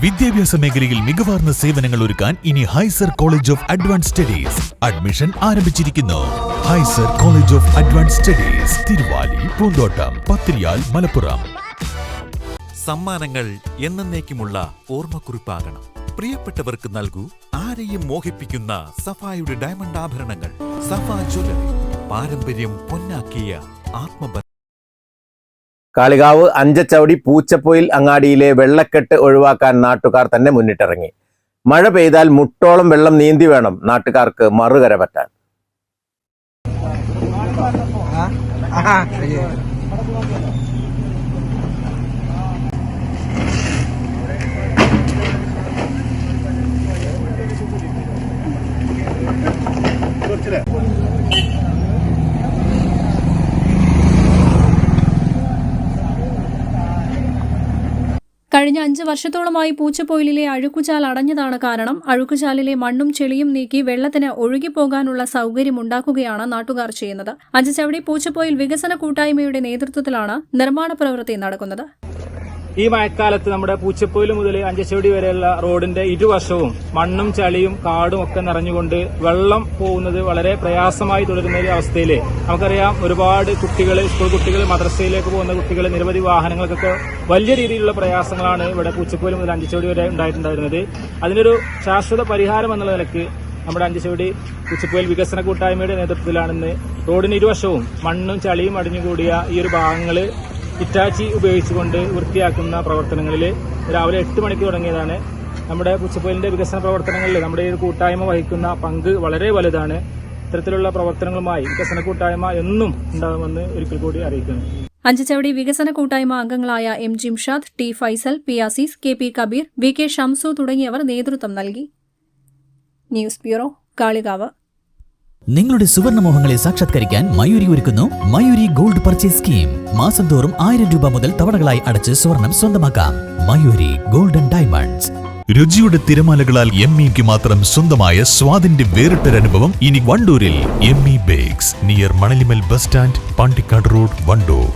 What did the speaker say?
വിദ്യാഭ്യാസ മേഖലയിൽ മികവാർന്ന സേവനങ്ങൾ ഒരുക്കാൻ ഇനി Hyser college of advance studies admission ആരംഭിച്ചിരിക്കുന്നു. Hyser college of advance studies Thiruvali, Poonthottam, Pathiriyal, Malappuram. സമ്മാനങ്ങൾ എന്നേക്കുമുള്ള ഓർമ്മക്കുറിപ്പാകണം. പ്രിയപ്പെട്ടവർക്ക് നൽകൂ ആരെയും മോഹിപ്പിക്കുന്ന സഫായുടെ ഡയമണ്ട് ആഭരണങ്ങൾ. സഫ ജ്വല്ലറി, പാരമ്പര്യം പൊന്നാക്കിയ ആത്മബന്ധം. കാളികാവ് അഞ്ചച്ചവടി പൂച്ചപ്പൊയിൽ അങ്ങാടിയിലെ വെള്ളക്കെട്ട് ഒഴിവാക്കാൻ നാട്ടുകാർ തന്നെ മുന്നിട്ടിറങ്ങി. മഴ പെയ്താൽ മുട്ടോളം വെള്ളം നീന്തി വേണം നാട്ടുകാർക്ക് മറുകര പറ്റാൻ. കഴിഞ്ഞ 5 വർഷത്തോളമായി പൂച്ചപ്പൊയിലിലെ അഴുക്കുചാൽ അടഞ്ഞതാണ് കാരണം. അഴുക്കുചാലിലെ മണ്ണും ചെളിയും നീക്കി വെള്ളത്തിന് ഒഴുകിപ്പോകാനുള്ള സൌകര്യമുണ്ടാക്കുകയാണ് നാട്ടുകാർ ചെയ്യുന്നത്. അഞ്ചച്ചവടി പൂച്ചപ്പൊയിൽ വികസന കൂട്ടായ്മയുടെ നേതൃത്വത്തിലാണ് നിർമ്മാണ പ്രവൃത്തി നടക്കുന്നത്. ഈ മഴക്കാലത്ത് നമ്മുടെ പൂച്ചപ്പൊയിൽ മുതൽ അഞ്ചച്ചവടി വരെയുള്ള റോഡിന്റെ ഇരുവശവും മണ്ണും ചളിയും കാടും ഒക്കെ നിറഞ്ഞുകൊണ്ട് വെള്ളം പോകുന്നത് വളരെ പ്രയാസമായി തുടരുന്ന ഒരു അവസ്ഥയിൽ നമുക്കറിയാം, ഒരുപാട് കുട്ടികൾ, സ്കൂൾ കുട്ടികൾ, മദ്രസയിലേക്ക് പോകുന്ന കുട്ടികൾ, നിരവധി വാഹനങ്ങൾക്കൊക്കെ വലിയ രീതിയിലുള്ള പ്രയാസങ്ങളാണ് ഇവിടെ പൂച്ചപ്പൊയിൽ മുതൽ അഞ്ചച്ചവടി വരെ ഉണ്ടായിട്ടുണ്ടായിരുന്നത്. അതിനൊരു ശാശ്വത പരിഹാരം എന്നുള്ള നിലയ്ക്ക് നമ്മുടെ അഞ്ചച്ചവടി പൂച്ചപ്പൊയിൽ വികസന കൂട്ടായ്മയുടെ നേതൃത്വത്തിലാണെന്ന് റോഡിന് ഇരുവശവും മണ്ണും ചളിയും അടിഞ്ഞുകൂടിയ ഈ ഒരു ഭാഗങ്ങൾ ഇറ്റാച്ചി ഉപയോഗിച്ചുകൊണ്ട് വൃത്തിയാക്കുന്ന പ്രവർത്തനങ്ങളിൽ രാവിലെ 8 മണിക്ക് തുടങ്ങിയതാണ്. നമ്മുടെ പൂച്ചപ്പൊയിലിന്റെ വികസന പ്രവർത്തനങ്ങളിൽ നമ്മുടെ ഈ കൂട്ടായ്മ വഹിക്കുന്ന പങ്ക് വളരെ വലുതാണ്. ഇത്തരത്തിലുള്ള പ്രവർത്തനങ്ങളുമായി വികസന കൂട്ടായ്മ എന്നും ഉണ്ടാകുമെന്ന് ഒരിക്കൽ കൂടി അറിയിക്കുന്നു. അഞ്ചച്ചവടി വികസന കൂട്ടായ്മ അംഗങ്ങളായ M Jimshad, T Faisal, P Azeez, K P Kabeer, V K Shamsu തുടങ്ങിയവർ നേതൃത്വം നൽകി. News bureau, Kalikavu. നിങ്ങളുടെ സുവർണമോഹങ്ങളെ സാക്ഷാത്കരിക്കാൻ മയൂരി ഒരുക്കുന്നു മയൂരി ഗോൾഡ് പർച്ചേസ് സ്കീം. മാസം തോറും 1000 രൂപ മുതൽ തവണകളായി അടച്ച് സ്വർണം സ്വന്തമാക്കാം. Mayuri golden diamonds. രുചിയുടെ തിരമാലകളാൽ എംഇക്ക് മാത്രം സ്വന്തമായ സ്വാദിന്റെ വേറിട്ടൊരനുഭവം ഇനി വണ്ടൂരിൽ. ME bakes, near Manalimal bus stand, Pandikkad road, Wandoor.